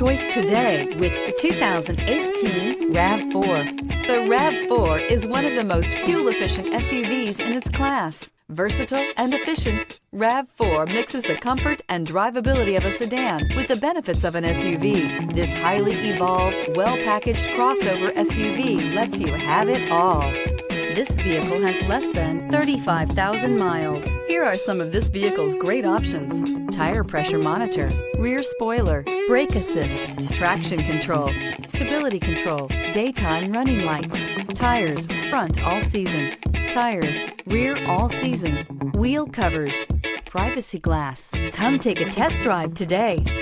choice today with the 2018 RAV4. The RAV4 is one of the most fuel-efficient SUVs in its class. Versatile and efficient, RAV4 mixes the comfort and drivability of a sedan with the benefits of an SUV. This highly evolved, well-packaged crossover SUV lets you have it all. This vehicle has less than 35,000 miles. Here are some of this vehicle's great options: tire pressure monitor, rear spoiler, brake assist, traction control, stability control, daytime running lights, tires front all season, tires rear all season, wheel covers, privacy glass. Come take a test drive today.